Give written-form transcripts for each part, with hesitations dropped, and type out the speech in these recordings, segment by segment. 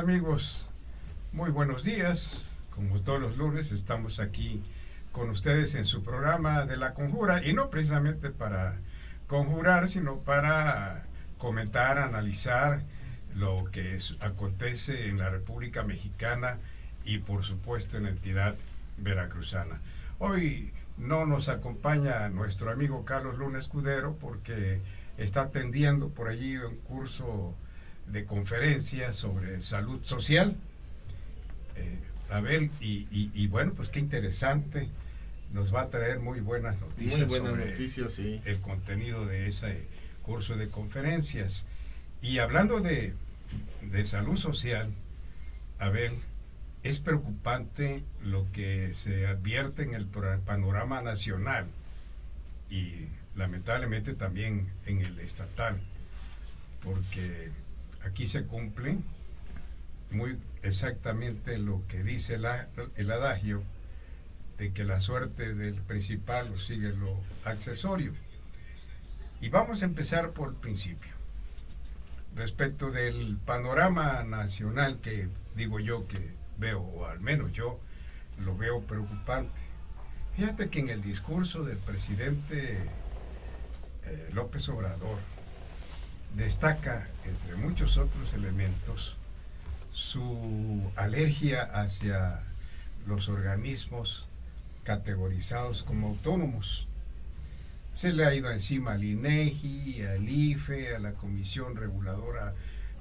amigos? Muy buenos días. Como todos los lunes estamos aquí con ustedes en su programa de La Conjura, y no precisamente para conjurar, sino para comentar, analizar lo que acontece en la República Mexicana y por supuesto en la entidad veracruzana. Hoy no nos acompaña nuestro amigo Carlos Luna Escudero porque está atendiendo por allí un curso de conferencias sobre salud social. Abel, y bueno, pues qué interesante, nos va a traer muy buenas noticias, sí, el contenido de ese curso de conferencias. Y hablando de salud social, Abel, es preocupante lo que se advierte en el panorama nacional y lamentablemente también en el estatal, porque aquí se cumple muy exactamente lo que dice el adagio de que la suerte del principal sigue lo accesorio. Y vamos a empezar por el principio. Respecto del panorama nacional, que digo yo que veo, o al menos yo lo veo preocupante. Fíjate que en el discurso del presidente López Obrador destaca, entre muchos otros elementos, su alergia hacia los organismos categorizados como autónomos. Se le ha ido encima al INEGI, al IFE, a la Comisión Reguladora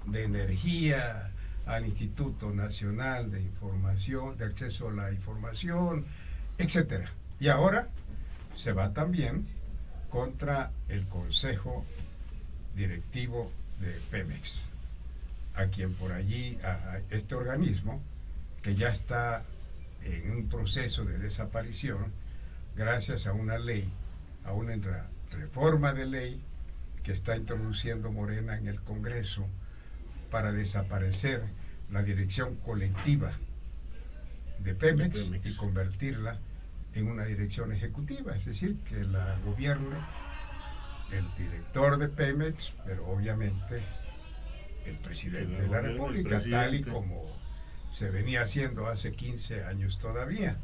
de Energía, al Instituto Nacional de Información, de Acceso a la Información, etc. Y ahora se va también contra el Consejo Directivo de Pemex, a quien por allí, a este organismo, que ya está en un proceso de desaparición, gracias a una ley, a una reforma de ley que está introduciendo Morena en el Congreso para desaparecer la dirección colectiva de Pemex y convertirla en una dirección ejecutiva, es decir, que la gobierne el director de Pemex, pero obviamente el presidente de la República, tal y como se venía haciendo hace 15 años todavía.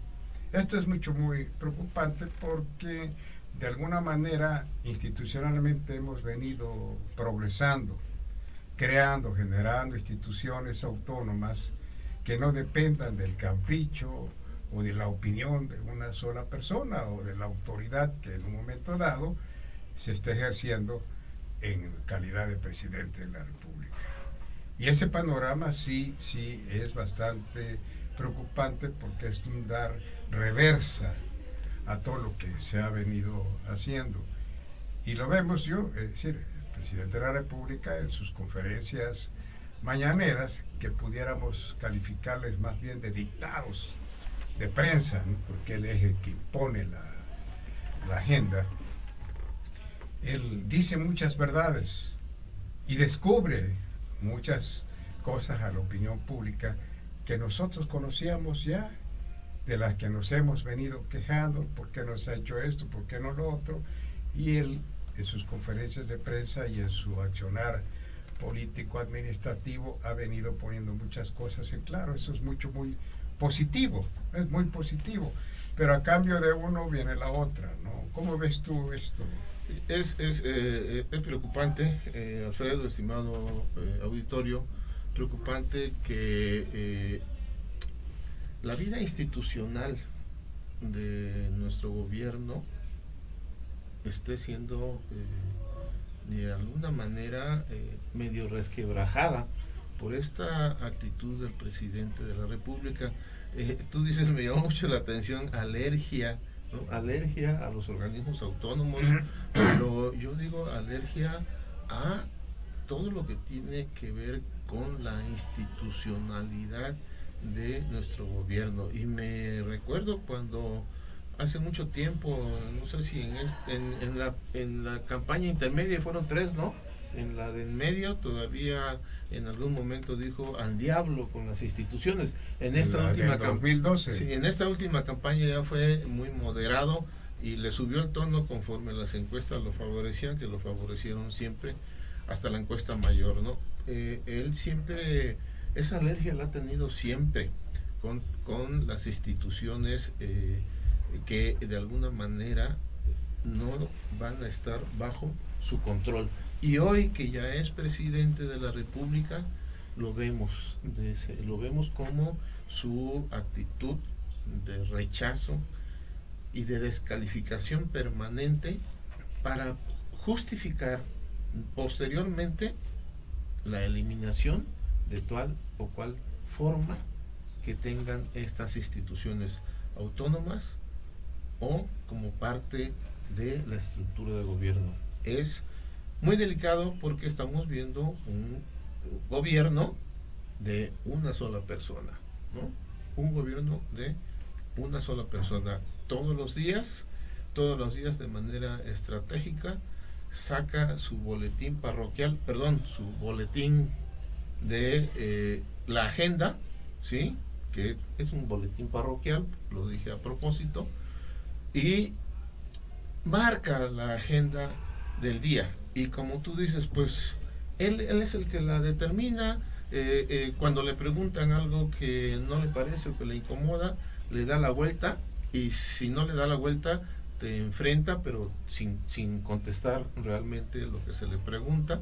Esto es muy preocupante porque de alguna manera institucionalmente hemos venido progresando, creando, generando instituciones autónomas que no dependan del capricho o de la opinión de una sola persona o de la autoridad que en un momento dado se está ejerciendo en calidad de presidente de la República. Y ese panorama sí es bastante preocupante porque es un dar reversa a todo lo que se ha venido haciendo. Y lo vemos es decir, el presidente de la República en sus conferencias mañaneras, que pudiéramos calificarles más bien de dictados de prensa, ¿no? Porque él es el que impone la agenda. Él dice muchas verdades y descubre muchas cosas a la opinión pública que nosotros conocíamos ya, de las que nos hemos venido quejando, por qué no se ha hecho esto, por qué no lo otro, y él en sus conferencias de prensa y en su accionar político administrativo ha venido poniendo muchas cosas en claro. Eso es muy positivo, es muy positivo, pero a cambio de uno viene la otra, ¿no? ¿Cómo ves tú esto? Es preocupante, Alfredo, estimado auditorio, preocupante que la vida institucional de nuestro gobierno esté siendo de alguna manera medio resquebrajada por esta actitud del presidente de la República. Tú dices, me llamó mucho la atención, alergia, ¿no? Alergia a los organismos autónomos, pero yo digo alergia a todo lo que tiene que ver con la institucionalidad de nuestro gobierno. Y me recuerdo cuando hace mucho tiempo, no sé si en la campaña intermedia fueron 3, ¿no? En la de en medio todavía en algún momento dijo al diablo con las instituciones. En esta última 2012. Sí, en esta última campaña ya fue muy moderado y le subió el tono conforme las encuestas lo favorecían, que lo favorecieron siempre hasta la encuesta mayor, ¿no? Él siempre esa alergia la ha tenido siempre con las instituciones que de alguna manera no van a estar bajo su control. Y hoy que ya es presidente de la República, lo vemos como su actitud de rechazo y de descalificación permanente para justificar posteriormente la eliminación de tal o cual forma que tengan estas instituciones autónomas o como parte de la estructura de gobierno. Es muy delicado porque estamos viendo un gobierno de una sola persona, ¿no? Un gobierno de una sola persona. Todos los días de manera estratégica saca su boletín parroquial, su boletín de la agenda, ¿sí? Que es un boletín parroquial, lo dije a propósito, y marca la agenda del día. Y como tú dices, pues él es el que la determina. Cuando le preguntan algo que no le parece o que le incomoda, le da la vuelta, y si no le da la vuelta, te enfrenta, pero sin contestar realmente lo que se le pregunta.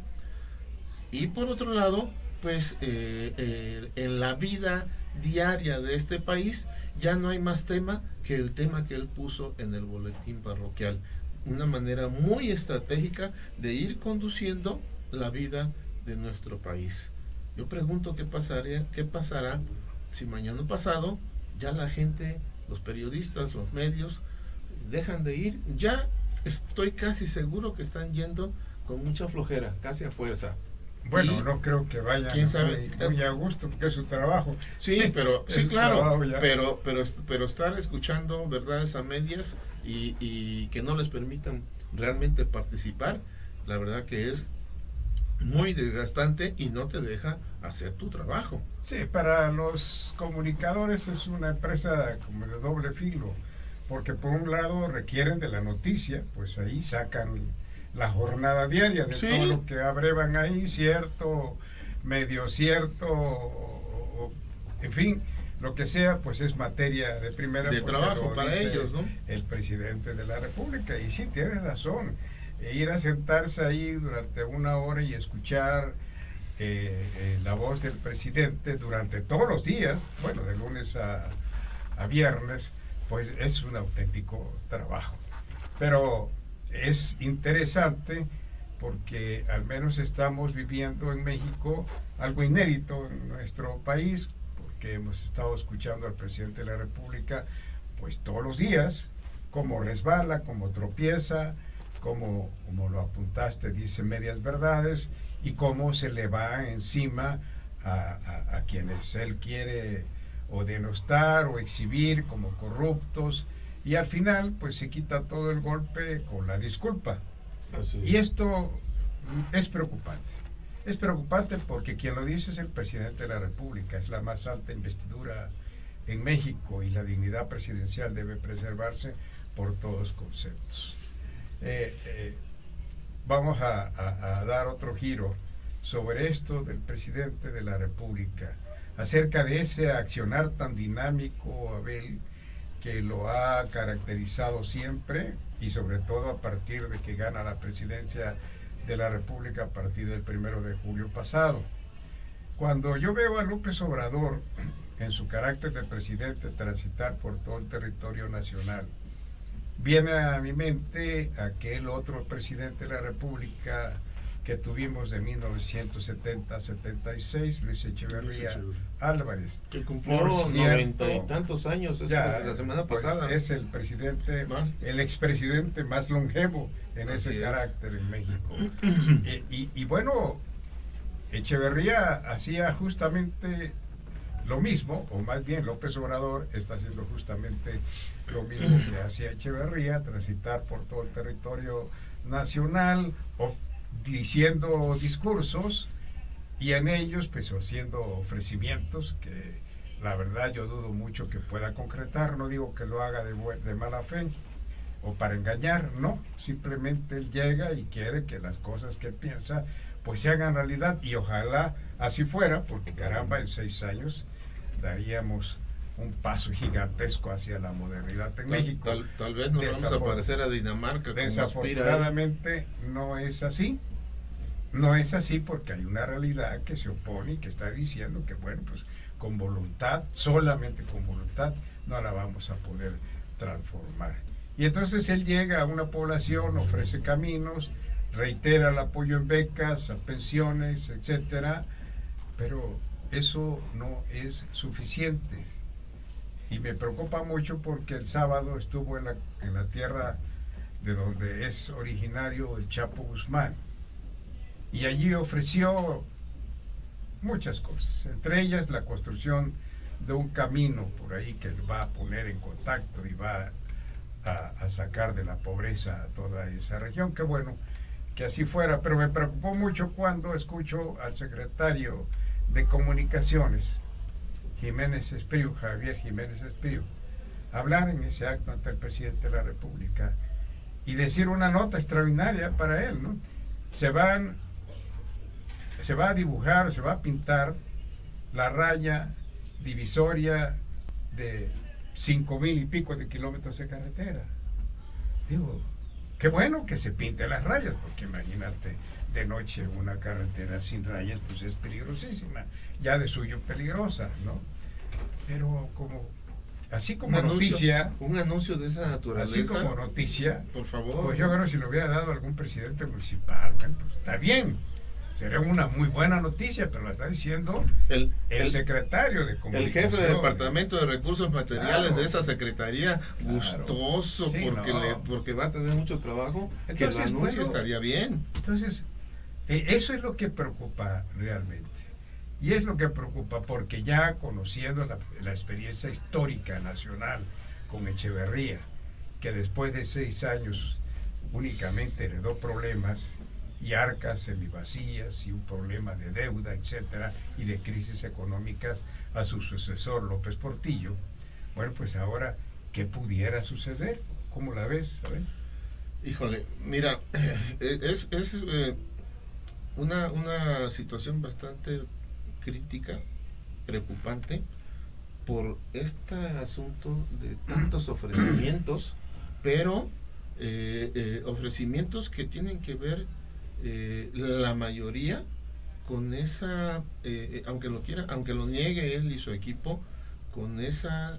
Y por otro lado, pues en la vida diaria de este país ya no hay más tema que el tema que él puso en el boletín parroquial. Una manera muy estratégica de ir conduciendo la vida de nuestro país. Yo pregunto qué pasará si mañana pasado ya la gente, los periodistas, los medios dejan de ir. Ya estoy casi seguro que están yendo con mucha flojera, casi a fuerza. Bueno, no creo que vayan muy a gusto, porque es su trabajo. Sí, pero sí, claro, pero estar escuchando verdades a medias y que no les permitan realmente participar, la verdad que es muy desgastante y no te deja hacer tu trabajo. Sí, para los comunicadores es una empresa como de doble filo, porque por un lado requieren de la noticia, pues ahí sacan la jornada diaria de todo lo que abrevan ahí, cierto, medio cierto, en fin, lo que sea, pues es materia de primera de trabajo para ellos, ¿no? El presidente de la República, y sí, tiene razón, ir a sentarse ahí durante una hora y escuchar la voz del presidente durante todos los días, bueno, de lunes a viernes, pues es un auténtico trabajo. Pero es interesante porque al menos estamos viviendo en México algo inédito en nuestro país, porque hemos estado escuchando al presidente de la República pues todos los días, cómo resbala, cómo tropieza, como lo apuntaste, dice medias verdades, y cómo se le va encima a quienes él quiere o denostar o exhibir como corruptos, y al final pues se quita todo el golpe con la disculpa. Y esto es preocupante. Es preocupante porque quien lo dice es el presidente de la República, es la más alta investidura en México y la dignidad presidencial debe preservarse por todos conceptos. Vamos a dar otro giro sobre esto del presidente de la República, acerca de ese accionar tan dinámico, Abel, que lo ha caracterizado siempre y sobre todo a partir de que gana la presidencia de la República a partir del 1 de julio pasado. Cuando yo veo a López Obrador en su carácter de presidente transitar por todo el territorio nacional, viene a mi mente aquel otro presidente de la República que tuvimos de 1970-76, Luis Echeverría Álvarez. Que cumplió 90 y tantos años la semana pasada. Pues es el presidente, el expresidente más longevo en ese carácter en México. Y bueno, Echeverría hacía justamente lo mismo, o más bien López Obrador está haciendo justamente lo mismo que hacía Echeverría, transitar por todo el territorio nacional, diciendo discursos y en ellos pues haciendo ofrecimientos que la verdad yo dudo mucho que pueda concretar. No digo que lo haga de mala fe o para engañar, no, simplemente él llega y quiere que las cosas que piensa pues se hagan realidad, y ojalá así fuera, porque caramba, en 6 años daríamos un paso gigantesco hacia la modernidad en México. Tal vez nos vamos a parecer a Dinamarca. Desafortunadamente no es así. No es así, porque hay una realidad que se opone y que está diciendo que, bueno, pues con voluntad, solamente con voluntad, no la vamos a poder transformar. Y entonces él llega a una población, ofrece caminos, reitera el apoyo en becas, a pensiones, etcétera, pero eso no es suficiente. Y me preocupa mucho porque el sábado estuvo en la tierra de donde es originario el Chapo Guzmán, y allí ofreció muchas cosas, entre ellas la construcción de un camino por ahí que va a poner en contacto y va a sacar de la pobreza a toda esa región. Qué bueno que así fuera, pero me preocupó mucho cuando escucho al secretario de Comunicaciones, Javier Jiménez Espriu, hablar en ese acto ante el presidente de la República y decir una nota extraordinaria para él, ¿no? Se va a dibujar, se va a pintar la raya divisoria de 5,000 y pico de kilómetros de carretera. Digo, qué bueno que se pinte las rayas, porque imagínate, de noche una carretera sin rayas, pues es peligrosísima, ya de suyo peligrosa, ¿no? Pero así como noticia, un anuncio de esa naturaleza, así como noticia, por favor, pues yo creo que si lo hubiera dado algún presidente municipal, bueno, pues está bien, sería una muy buena noticia, pero la está diciendo el secretario de Comunicaciones, el jefe de Departamento de Recursos Materiales, claro, de esa secretaría, claro, gustoso, sí, porque va a tener mucho trabajo. Entonces, que el anuncio, bueno, estaría bien. Entonces, eso es lo que preocupa realmente. Y es lo que preocupa, porque ya conociendo la experiencia histórica nacional con Echeverría, que después de 6 años únicamente heredó problemas y arcas semivacías y un problema de deuda, etcétera, y de crisis económicas a su sucesor López Portillo, bueno, pues ahora, ¿qué pudiera suceder? ¿Cómo la ves? ¿Sabes? Híjole, mira, es una situación bastante crítica, preocupante, por este asunto de tantos ofrecimientos, pero ofrecimientos que tienen que ver la mayoría con esa, aunque lo niegue él y su equipo, con esa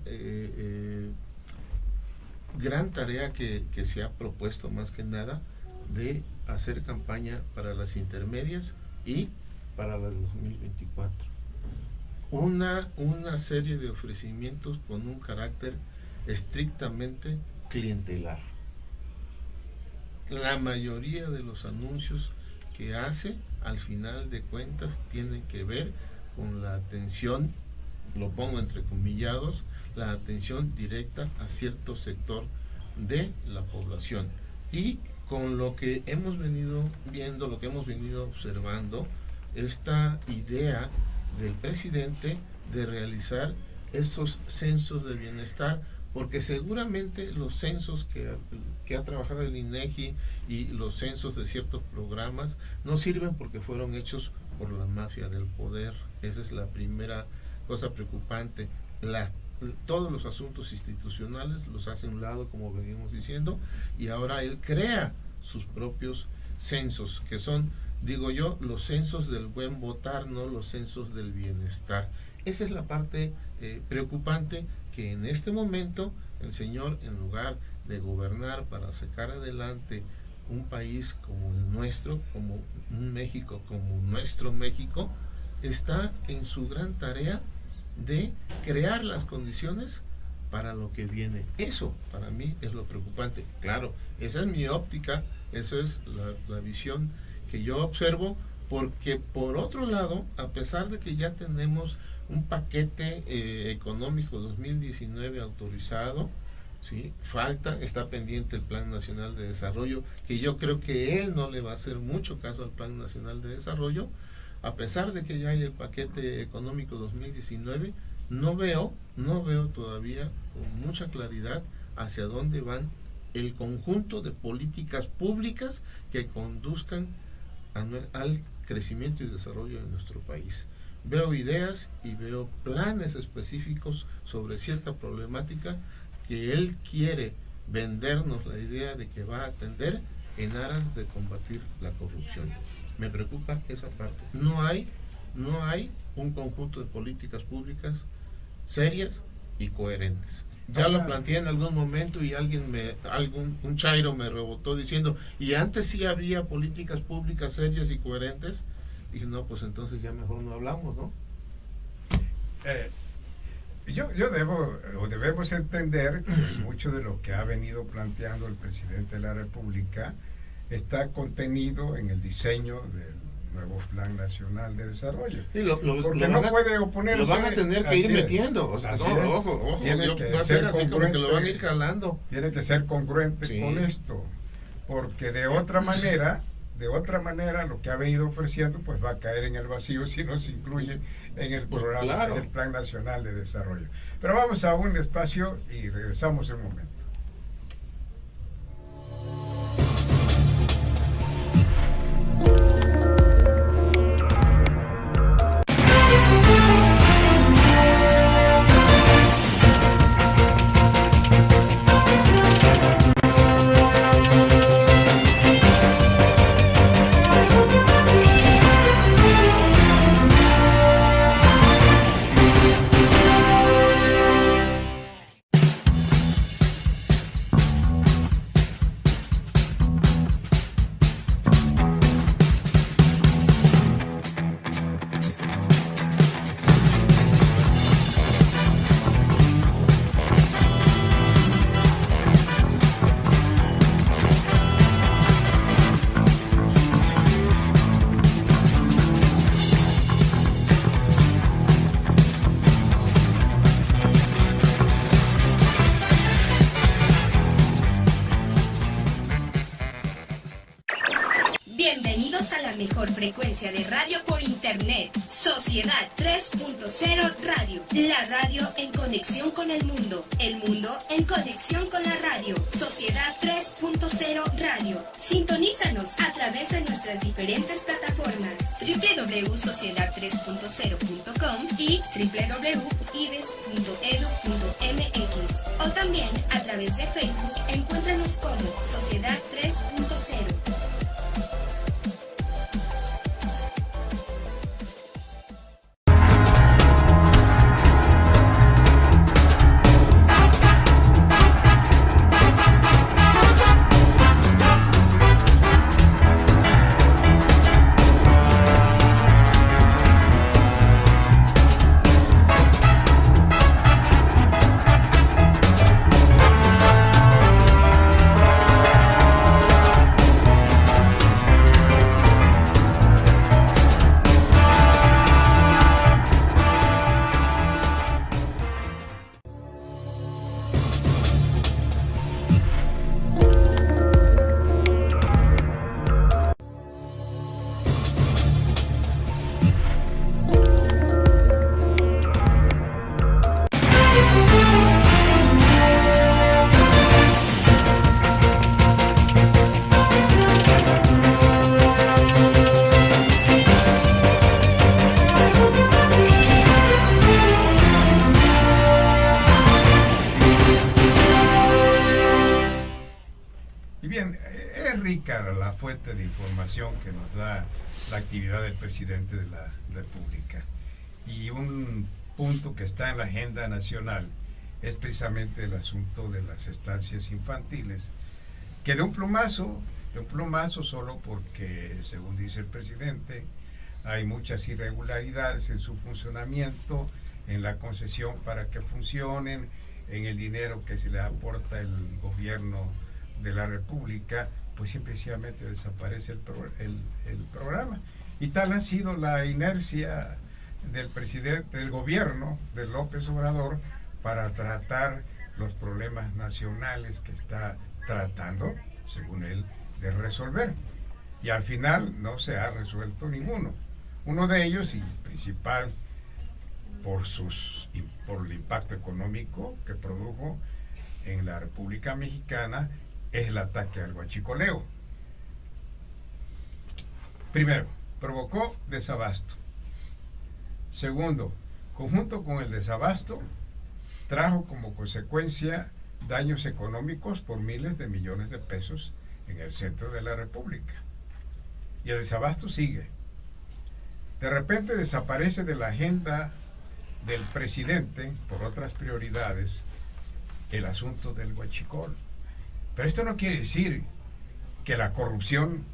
gran tarea que se ha propuesto, más que nada, de hacer campaña para las intermedias y para la de 2024. Una serie de ofrecimientos con un carácter estrictamente clientelar. La mayoría de los anuncios que hace, al final de cuentas, tienen que ver con la atención, lo pongo entre comillados, la atención directa a cierto sector de la población. Y con lo que hemos venido viendo, lo que hemos venido observando, esta idea del presidente de realizar esos censos de bienestar, porque seguramente los censos que ha trabajado el INEGI y los censos de ciertos programas no sirven porque fueron hechos por la mafia del poder. Esa es la primera cosa preocupante. Todos los asuntos institucionales los hace a un lado, como venimos diciendo, y ahora él crea sus propios censos, que son, digo yo, los censos del buen votar, no los censos del bienestar. Esa es la parte preocupante, que en este momento el señor, en lugar de gobernar para sacar adelante un país como el nuestro, como un México, como nuestro México, está en su gran tarea de crear las condiciones para lo que viene. Eso para mí es lo preocupante. Claro, esa es mi óptica, esa es la visión que yo observo, porque por otro lado, a pesar de que ya tenemos un paquete económico 2019 autorizado, ¿sí? Está pendiente el Plan Nacional de Desarrollo, que yo creo que él no le va a hacer mucho caso al Plan Nacional de Desarrollo. A pesar de que ya hay el paquete económico 2019, no veo todavía con mucha claridad hacia dónde van el conjunto de políticas públicas que conduzcan al crecimiento y desarrollo de nuestro país. Veo ideas y veo planes específicos sobre cierta problemática que él quiere vendernos la idea de que va a atender en aras de combatir la corrupción. Me preocupa esa parte. No hay un conjunto de políticas públicas serias y coherentes. Ya lo planteé en algún momento y un chairo me rebotó diciendo, y antes sí había políticas públicas serias y coherentes. Dije, no, pues entonces ya mejor no hablamos, ¿no? Debemos entender que mucho de lo que ha venido planteando el presidente de la República está contenido en el diseño del nuevo Plan Nacional de Desarrollo. Sí, porque no puede oponerse. Lo van a tener que ir metiendo. O sea, ojo, tiene que va a ser así como que lo van a congruente, ir jalando. Tiene que ser congruente con esto, porque de otra manera lo que ha venido ofreciendo pues va a caer en el vacío si no se incluye en el programa, claro, en el Plan Nacional de Desarrollo. Pero vamos a un espacio y regresamos en un momento. Bienvenidos a la mejor frecuencia de radio por internet, Sociedad 3.0 Radio, la radio en conexión con el mundo en conexión con la radio, Sociedad 3.0 Radio. Sintonízanos a través de nuestras diferentes plataformas, www.sociedad3.0.com y www.ibes.edu.mx, o también a través de Facebook. Encuéntranos como Sociedad 3.0. La fuente de información que nos da la actividad del presidente de la República, y un punto que está en la agenda nacional es precisamente el asunto de las estancias infantiles, que de un plumazo solo porque, según dice el presidente, hay muchas irregularidades en su funcionamiento, en la concesión para que funcionen, en el dinero que se le aporta el gobierno de la República, pues simplemente desaparece el programa. Y tal ha sido la inercia del presidente, del gobierno de López Obrador, para tratar los problemas nacionales que está tratando, según él, de resolver. Y al final no se ha resuelto ninguno. Uno de ellos, y principal por el impacto económico que produjo en la República Mexicana, es el ataque al huachicoleo. Primero, provocó desabasto. Segundo, conjunto con el desabasto, trajo como consecuencia daños económicos por miles de millones de pesos en el centro de la República. Y el desabasto sigue. De repente desaparece de la agenda del presidente, por otras prioridades, el asunto del huachicol. Pero esto no quiere decir que la corrupción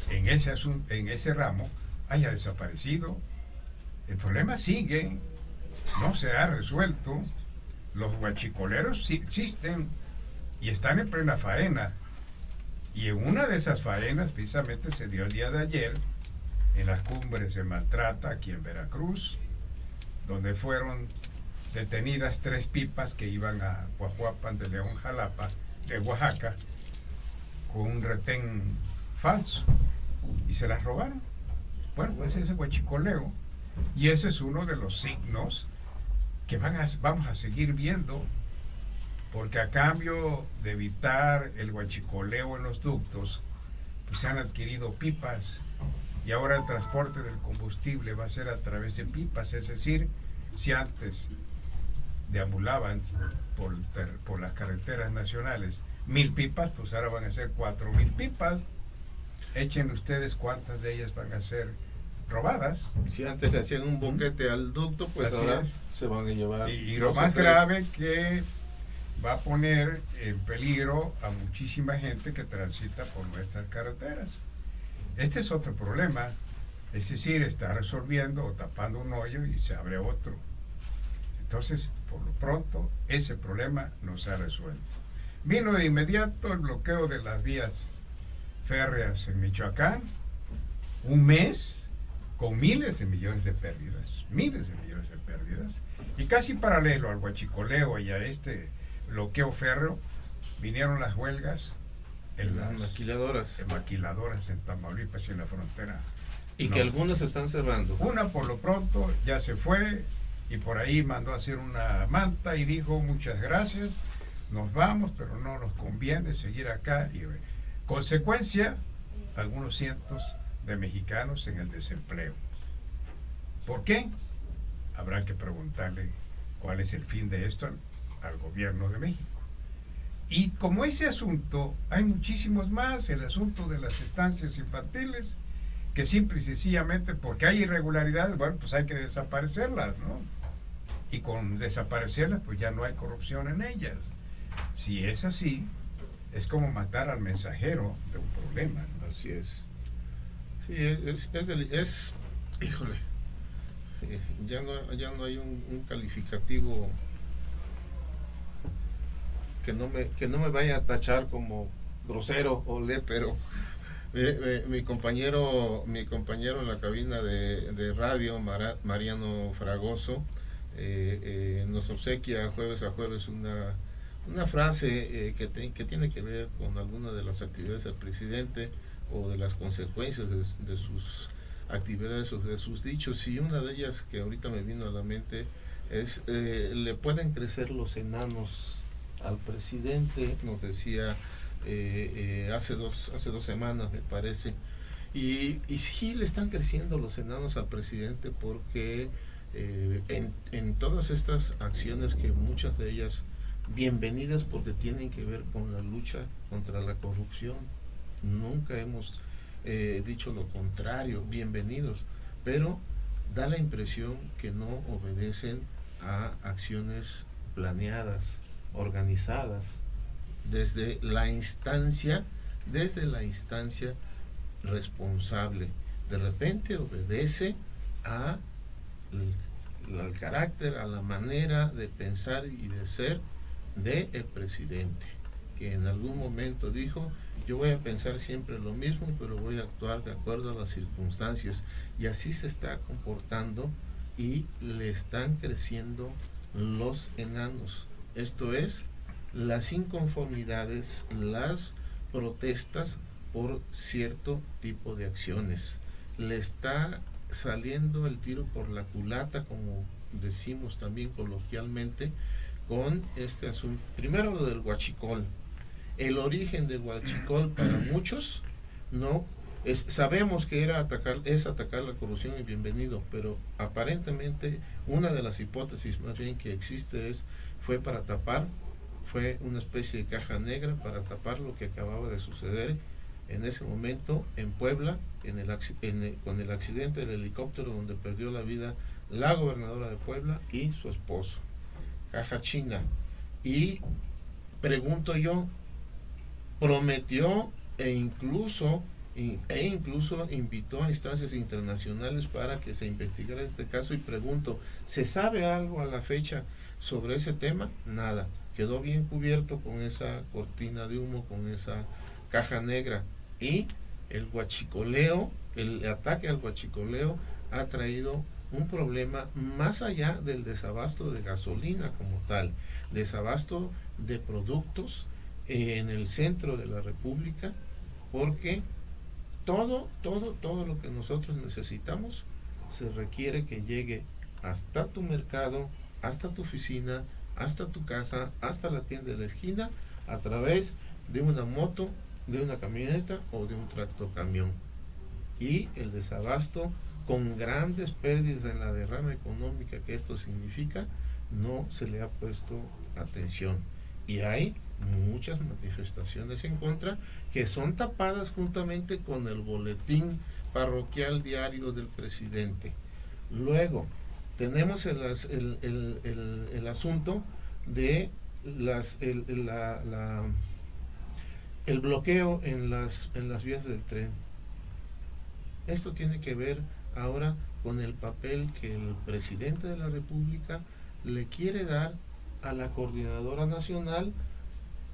en ese ramo haya desaparecido. El problema sigue, no se ha resuelto. Los huachicoleros sí existen y están en plena faena. Y en una de esas faenas precisamente se dio el día de ayer en las cumbres de Maltrata, aquí en Veracruz, donde fueron detenidas 3 pipas que iban a Guajuapan de León, Jalapa, de Oaxaca, con un retén falso, y se las robaron. Bueno, pues ese huachicoleo, y ese es uno de los signos que vamos a seguir viendo, porque a cambio de evitar el huachicoleo en los ductos, pues se han adquirido pipas, y ahora el transporte del combustible va a ser a través de pipas. Es decir, si antes deambulaban por las carreteras nacionales 1000 pipas, pues ahora van a ser 4000 pipas. Echen ustedes cuántas de ellas van a ser robadas. Si antes le hacían un boquete al ducto, pues Así ahora es. se van a llevar. Y lo más grave, que va a poner en peligro a muchísima gente que transita por nuestras carreteras. Este es otro problema, es decir, está resolviendo o tapando un hoyo y se abre otro. Entonces, por lo pronto, ese problema no se ha resuelto. Vino de inmediato el bloqueo de las vías férreas en Michoacán, un mes con miles de millones de pérdidas, y casi paralelo al huachicoleo y a este bloqueo férreo, vinieron las huelgas en las maquiladoras en Tamaulipas y en la frontera. Y que algunas están cerrando. Una por lo pronto ya se fue y por ahí mandó a hacer una manta y dijo: muchas gracias, nos vamos, pero no nos conviene seguir acá. Y consecuencia, algunos cientos de mexicanos en el desempleo. ¿Por qué? Habrá que preguntarle cuál es el fin de esto al gobierno de México. Y como ese asunto, hay muchísimos más. El asunto de las estancias infantiles, que simple y sencillamente porque hay irregularidades, bueno, pues hay que desaparecerlas, ¿no? Y con desaparecerlas, pues ya no hay corrupción en ellas. Si es así, es como matar al mensajero de un problema, ¿no? Así es. Sí, híjole, ya no hay un calificativo que no me vaya a tachar como grosero o lépero. Mi compañero en la cabina de radio, Mariano Fragoso, nos obsequia jueves a jueves una frase que tiene que ver con alguna de las actividades del presidente o de las consecuencias de sus actividades o de sus dichos, y una de ellas que ahorita me vino a la mente es: le pueden crecer los enanos al presidente, nos decía hace dos semanas, me parece, y sí le están creciendo los enanos al presidente, porque en todas estas acciones, que muchas de ellas bienvenidas porque tienen que ver con la lucha contra la corrupción, nunca hemos dicho lo contrario, bienvenidos, pero da la impresión que no obedecen a acciones planeadas, organizadas desde la instancia responsable. De repente obedece al carácter, a la manera de pensar y de ser del presidente, que en algún momento dijo: yo voy a pensar siempre lo mismo, pero voy a actuar de acuerdo a las circunstancias, y así se está comportando, y le están creciendo los enanos. Esto es, las inconformidades, las protestas por cierto tipo de acciones. Le está saliendo el tiro por la culata, como decimos también coloquialmente, con este asunto. Primero, lo del huachicol. El origen de huachicol para muchos no sabemos que es atacar la corrupción y bienvenido, pero aparentemente una de las hipótesis más bien que existe fue una especie de caja negra para tapar lo que acababa de suceder en ese momento en Puebla, con el accidente del helicóptero donde perdió la vida la gobernadora de Puebla y su esposo. Caja china. Y pregunto yo, prometió e incluso invitó a instancias internacionales para que se investigara este caso, y pregunto, ¿se sabe algo a la fecha sobre ese tema? Nada, quedó bien cubierto con esa cortina de humo, con esa caja negra, y el ataque al huachicoleo ha traído un problema más allá del desabasto de gasolina como tal, desabasto de productos en el centro de la República, porque todo lo que nosotros necesitamos se requiere que llegue hasta tu mercado, hasta tu oficina, hasta tu casa, hasta la tienda de la esquina, a través de una moto, de una camioneta o de un tractocamión. Y el desabasto, con grandes pérdidas en la derrama económica que esto significa, no se le ha puesto atención. Y hay muchas manifestaciones en contra que son tapadas juntamente con el boletín parroquial diario del presidente. Luego tenemos el asunto de el bloqueo en las vías del tren. Esto tiene que ver ahora con el papel que el presidente de la República le quiere dar a la Coordinadora Nacional,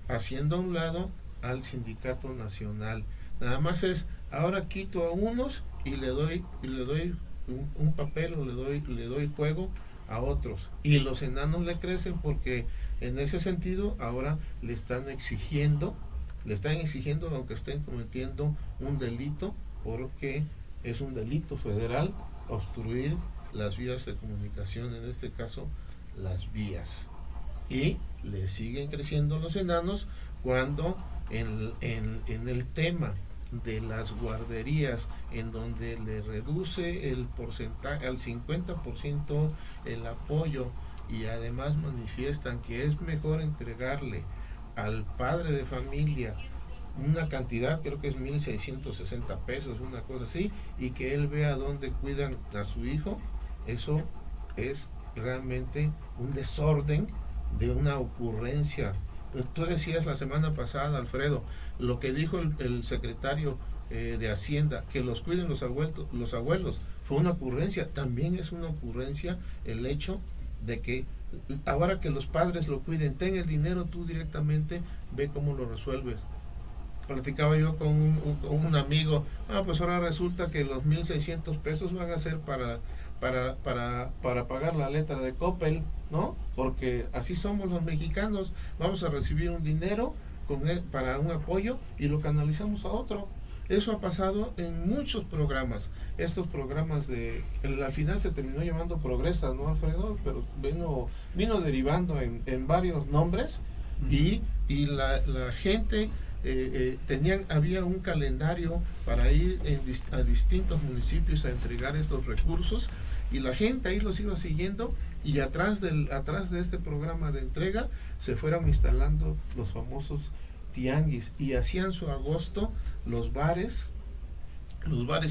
haciendo a un lado al Sindicato Nacional. Nada más ahora quito a unos y le doy un papel, o le doy juego a otros, y los enanos le crecen, porque en ese sentido ahora le están exigiendo aunque estén cometiendo un delito, porque es un delito federal obstruir las vías de comunicación, en este caso las vías. Y le siguen creciendo los enanos cuando en el tema de las guarderías, en donde le reduce el porcentaje al 50% el apoyo, y además manifiestan que es mejor entregarle al padre de familia una cantidad, creo que es 1,660 pesos, una cosa así, y que él vea dónde cuidan a su hijo. Eso es realmente un desorden de una ocurrencia. Tú decías la semana pasada, Alfredo, lo que dijo el secretario de Hacienda, que los cuiden los abuelos, fue una ocurrencia. También es una ocurrencia el hecho de que ahora que los padres lo cuiden, ten el dinero tú directamente, ve cómo lo resuelves. Platicaba yo con un amigo, pues ahora resulta que los 1,600 pesos van a ser para pagar la letra de Coppel, ¿no? Porque así somos los mexicanos, vamos a recibir un dinero para un apoyo y lo canalizamos a otro. Eso ha pasado en muchos programas. Estos programas al final se terminó llamando Progresa, ¿no, Alfredo? Pero vino derivando en varios nombres, y la gente había un calendario para ir a distintos municipios a entregar estos recursos, y la gente ahí los iba siguiendo, y atrás de este programa de entrega se fueron instalando los famosos tianguis, y hacían su agosto los bares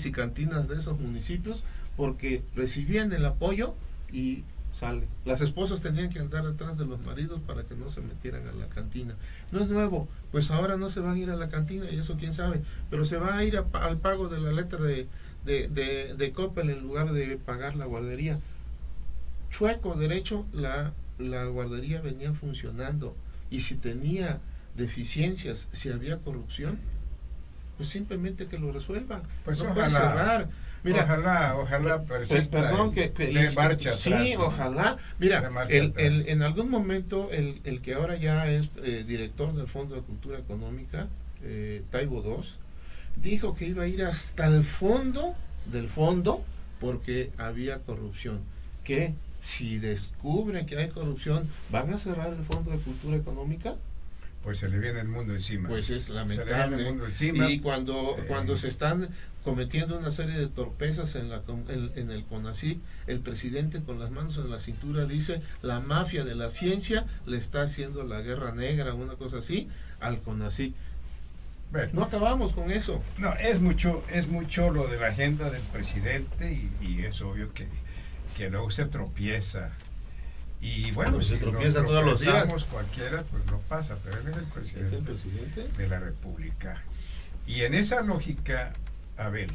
y cantinas de esos municipios, porque recibían el apoyo y sale. Las esposas tenían que andar atrás de los maridos para que no se metieran a la cantina. No es nuevo, pues ahora no se van a ir a la cantina, y eso quién sabe, pero se va a ir al pago de la letra de Coppel en lugar de pagar la guardería. Chueco derecho, la guardería venía funcionando, y si tenía deficiencias, si había corrupción, pues simplemente que lo resuelvan. Pues no ojalá, puede cerrar. Mira, ojalá persista. Perdón, de marcha atrás. Sí, ¿no? ojalá. Mira, atrás. en algún momento el que ahora ya es director del Fondo de Cultura Económica, Taibo II, dijo que iba a ir hasta el fondo del fondo, porque había corrupción. Que si descubren que hay corrupción, ¿van a cerrar el Fondo de Cultura Económica? pues se le viene el mundo encima. Pues es Se le viene el lamentable. mundo encima. Y cuando se están cometiendo una serie de torpezas en el CONACYT, el presidente con las manos en la cintura dice: la mafia de la ciencia le está haciendo la guerra negra, una cosa así, al CONACYT. Bueno, No acabamos con eso. no, es mucho lo de la agenda del presidente y es obvio que luego se tropieza. Y bueno, Pues se si tropieza nos todos los días. tropezamos cualquiera, pues no pasa, pero él es el presidente, ¿Es el presidente? de la República. Y en esa lógica, Abel,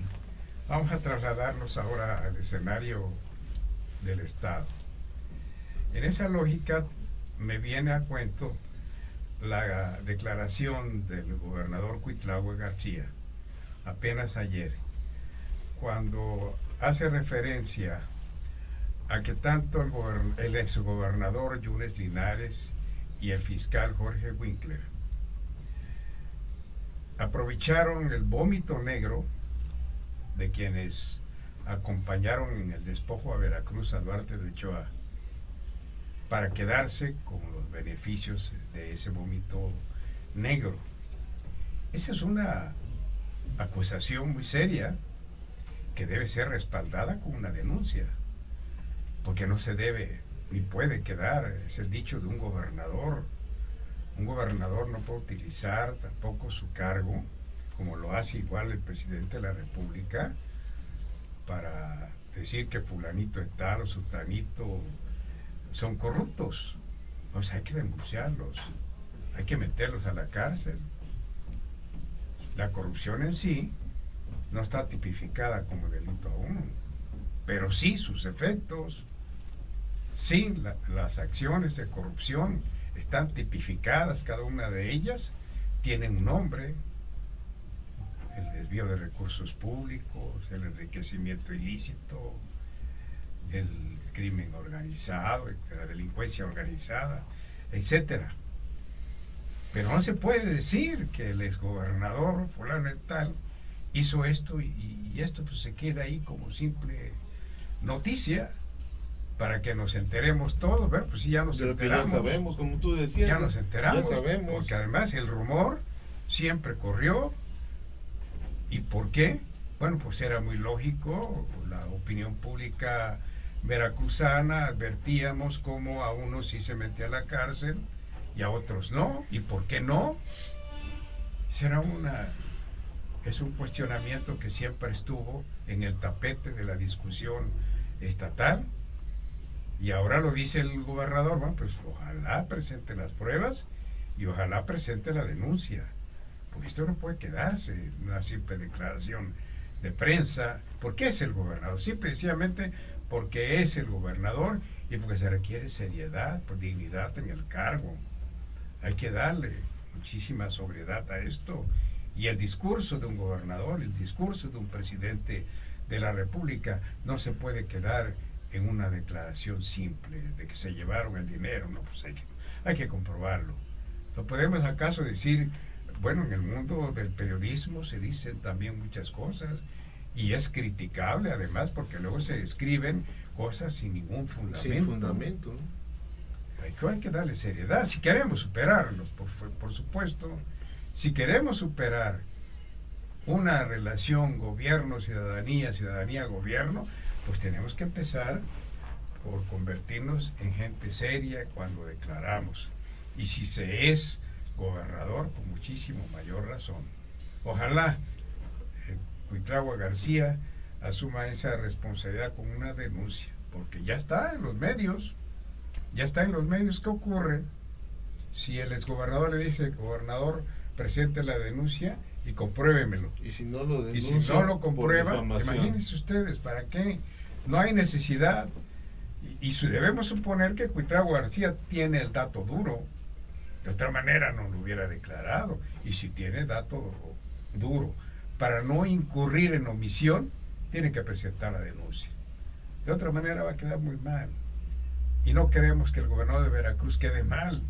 vamos a trasladarnos ahora al escenario del Estado. En esa lógica me viene a cuento la declaración del gobernador Cuitlahua García, apenas ayer, cuando hace referencia a que tanto el exgobernador Yunes Linares y el fiscal Jorge Winkler aprovecharon el vómito negro de quienes acompañaron en el despojo a Veracruz a Duarte de Ochoa para quedarse con los beneficios de ese vómito negro. Esa es una acusación muy seria que debe ser respaldada con una denuncia, porque no se debe ni puede quedar, es el dicho de un gobernador. Un gobernador no puede utilizar tampoco su cargo, como lo hace igual el presidente de la República, para decir que fulanito de tal o sutanito son corruptos. O sea, hay que denunciarlos, hay que meterlos a la cárcel. La corrupción en sí no está tipificada como delito aún, pero sí sus efectos, sí las acciones de corrupción están tipificadas, cada una de ellas tiene un nombre: el desvío de recursos públicos, el enriquecimiento ilícito, el crimen organizado, la delincuencia organizada, etcétera. Pero no se puede decir que el exgobernador fulano de tal hizo esto y esto pues se queda ahí como simple noticia para que nos enteremos todos. Bueno, pues sí, ya nos enteramos. Ya sabemos, como tú decías. Ya nos enteramos. Ya sabemos. Porque además el rumor siempre corrió. ¿Y por qué? Bueno, pues era muy lógico. La opinión pública veracruzana advertíamos cómo a unos sí se metía a la cárcel y a otros no. ¿Y por qué no? Es un cuestionamiento que siempre estuvo en el tapete de la discusión estatal. Y ahora lo dice el gobernador. Bueno, pues ojalá presente las pruebas y ojalá presente la denuncia, porque esto no puede quedarse en una simple declaración de prensa. Porque es el gobernador, simple y sencillamente porque es el gobernador y porque se requiere seriedad, por dignidad en el cargo. Hay que darle muchísima sobriedad a esto. Y el discurso de un gobernador, el discurso de un presidente de la República no se puede quedar en una declaración simple de que se llevaron el dinero. No, pues hay que comprobarlo. ¿No podemos acaso decir, bueno, en el mundo del periodismo se dicen también muchas cosas y es criticable además porque luego se escriben cosas sin ningún fundamento? Sin fundamento, ¿no? Hay que darle seriedad si queremos superarlos, por supuesto. Si queremos superar una relación gobierno-ciudadanía, ciudadanía-gobierno, pues tenemos que empezar por convertirnos en gente seria cuando declaramos. Y si se es gobernador, con muchísimo mayor razón. Ojalá Cuitlahua García asuma esa responsabilidad con una denuncia, porque ya está en los medios. Ya está en los medios. ¿Qué ocurre si el exgobernador le dice: gobernador, presente la denuncia y compruébemelo? Y si no lo denuncia, y si no lo comprueba, imagínense ustedes, ¿para qué? No hay necesidad. Y debemos suponer que Cuitlahua García tiene el dato duro. De otra manera no lo hubiera declarado. Y si tiene dato duro, para no incurrir en omisión, tiene que presentar la denuncia. De otra manera va a quedar muy mal. Y no queremos que el gobernador de Veracruz quede mal,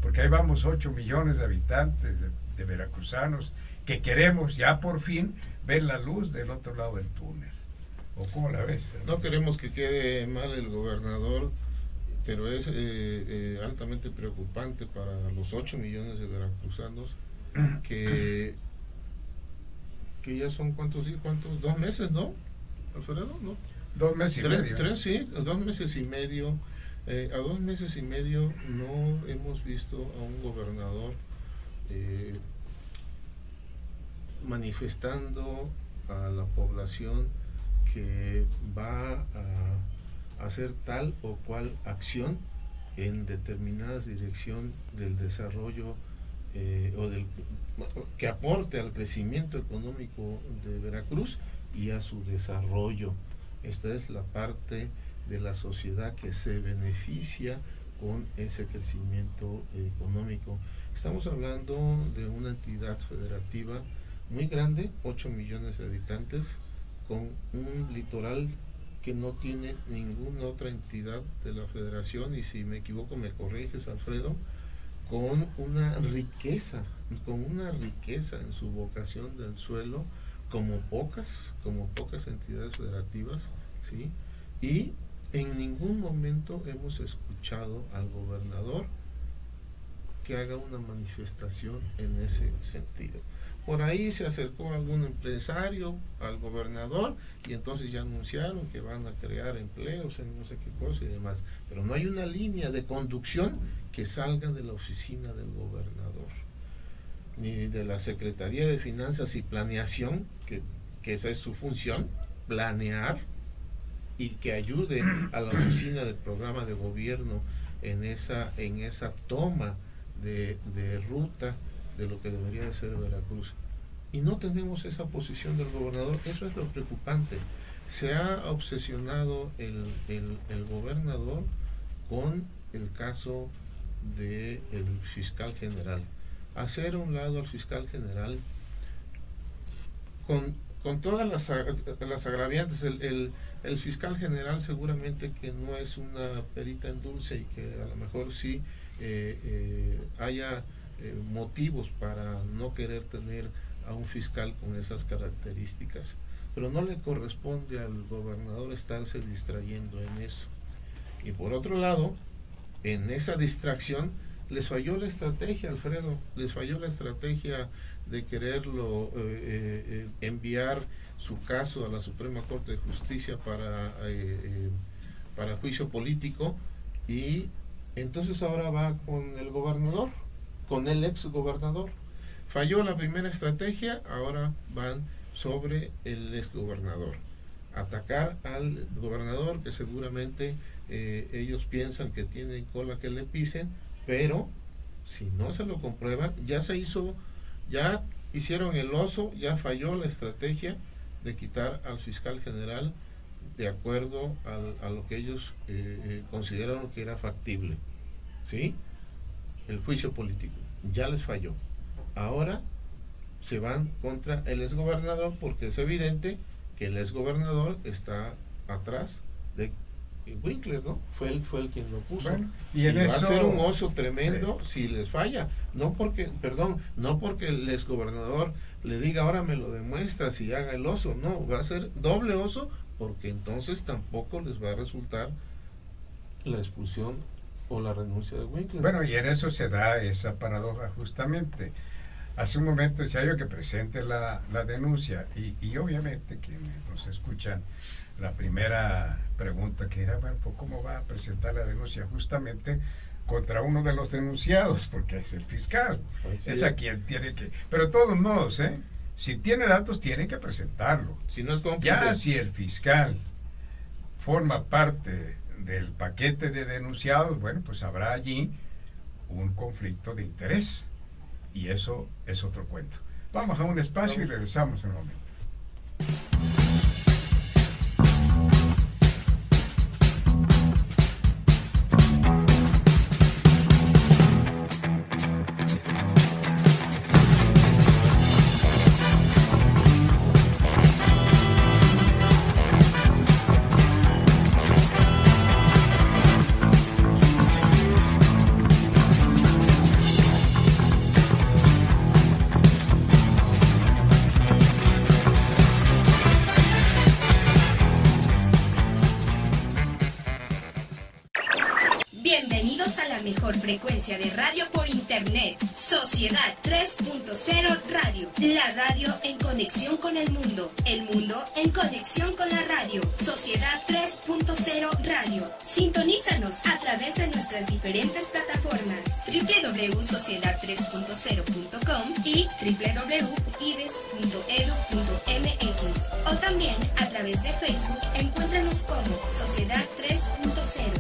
porque ahí vamos 8 millones de habitantes, de veracruzanos, que queremos ya por fin ver la luz del otro lado del túnel. ¿O cómo la ves? No queremos que quede mal el gobernador, pero es altamente preocupante para los 8 millones de veracruzanos que ya son ¿cuántos? 2 meses, ¿no? Alfredo, ¿no? 2 meses y medio. Sí, 2 meses y medio. A 2 meses y medio no hemos visto a un gobernador manifestando a la población que va a hacer tal o cual acción en determinadas dirección del desarrollo que aporte al crecimiento económico de Veracruz y a su desarrollo. Esta es la parte de la sociedad que se beneficia con ese crecimiento económico. Estamos hablando de una entidad federativa muy grande, 8 millones de habitantes, con un litoral que no tiene ninguna otra entidad de la federación, y si me equivoco me corriges, Alfredo, con una riqueza en su vocación del suelo, como pocas entidades federativas, ¿sí? Y en ningún momento hemos escuchado al gobernador que haga una manifestación en ese sentido. Por ahí se acercó algún empresario al gobernador y entonces ya anunciaron que van a crear empleos en no sé qué cosa y demás, pero no hay una línea de conducción que salga de la oficina del gobernador, ni de la Secretaría de Finanzas y Planeación, que esa es su función, planear, y que ayude a la oficina del programa de gobierno en esa toma de ruta de lo que debería de ser Veracruz. Y no tenemos esa posición del gobernador. Eso es lo preocupante. Se ha obsesionado el gobernador con el caso del fiscal general. Hacer a un lado al fiscal general con todas las agraviantes. El fiscal general seguramente que no es una perita en dulce y que a lo mejor sí haya motivos para no querer tener a un fiscal con esas características, pero no le corresponde al gobernador estarse distrayendo en eso. Y por otro lado, en esa distracción les falló la estrategia, Alfredo, les falló la estrategia de quererlo enviar su caso a la Suprema Corte de Justicia para juicio político, y entonces ahora va con el gobernador, con el ex gobernador. Falló la primera estrategia, ahora van sobre el ex gobernador. Atacar al gobernador, que seguramente ellos piensan que tienen cola que le pisen, pero si no se lo comprueban, ya hicieron el oso, ya falló la estrategia de quitar al fiscal general de acuerdo a lo que ellos consideraron que era factible, ¿sí? El juicio político ya les falló. Ahora se van contra el exgobernador, porque es evidente que el exgobernador está atrás de Winkler, ¿no? Fue él quien lo puso. Bueno, y va a ser un oso tremendo si les falla. No porque el exgobernador le diga ahora me lo demuestras y haga el oso. No, va a ser doble oso, porque entonces tampoco les va a resultar la expulsión o la renuncia de Winkler. Bueno, y en eso se da esa paradoja justamente. Hace un momento decía yo que presente la denuncia, y obviamente quienes nos escuchan, la primera pregunta que era, bueno, pues, ¿cómo va a presentar la denuncia? Justamente contra uno de los denunciados, porque es el fiscal. Sí. Es a quien tiene que... Pero de todos modos, si tiene datos, tiene que presentarlo. Si no es cómplice. Ya si el fiscal forma parte del paquete de denunciados, bueno, pues habrá allí un conflicto de interés, y eso es otro cuento. Vamos a un espacio y regresamos en un momento. Bienvenidos a la mejor frecuencia de radio por internet, Sociedad 3.0 Radio. La radio en conexión con el mundo en conexión con la radio. Sociedad 3.0 Radio. Sintonízanos a través de nuestras diferentes plataformas www.sociedad3.0.com y www.ives.edu.mx, o también a través de Facebook. Encuéntranos como Sociedad 3.0.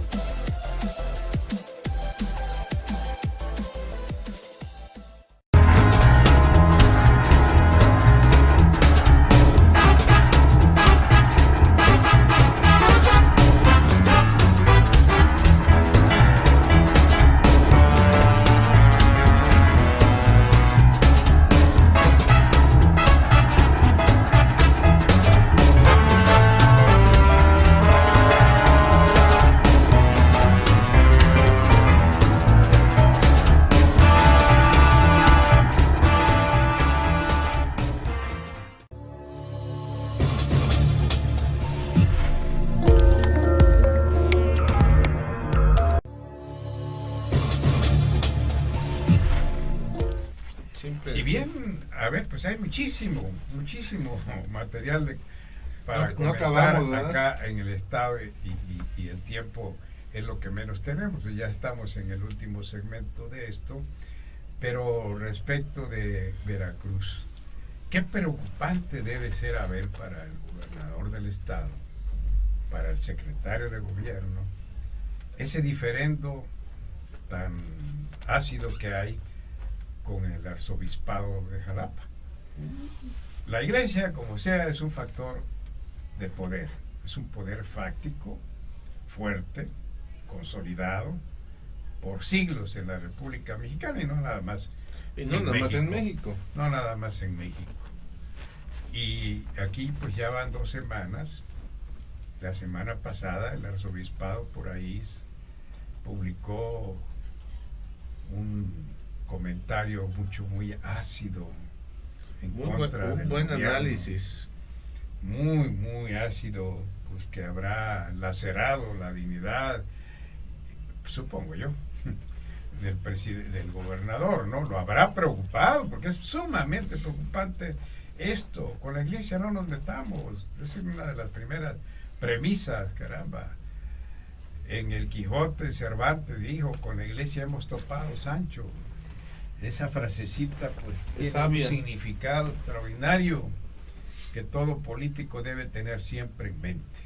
Y bien, a ver, pues hay muchísimo material para comentar acá en el estado, y el tiempo es lo que menos tenemos. Ya estamos en el último segmento de esto, pero respecto de Veracruz, qué preocupante debe ser, a ver, para el gobernador del estado, para el secretario de gobierno, ese diferendo tan ácido que hay con el arzobispado de Jalapa. La iglesia, como sea, es un factor de poder, es un poder fáctico, fuerte, consolidado por siglos en la República Mexicana, y no nada más en México. No nada más en México. Y aquí pues ya van 2 semanas. La semana pasada el arzobispado por ahí publicó un comentario muy ácido en contra del buen gobierno. Análisis. Muy ácido, pues que habrá lacerado la dignidad, supongo yo, del gobernador, ¿no? Lo habrá preocupado, porque es sumamente preocupante esto. Con la iglesia no nos metamos. Esa es una de las primeras premisas, caramba. En el Quijote, Cervantes dijo: con la iglesia hemos topado, Sancho. Esa frasecita pues tiene sabia. Un significado extraordinario que todo político debe tener siempre en mente.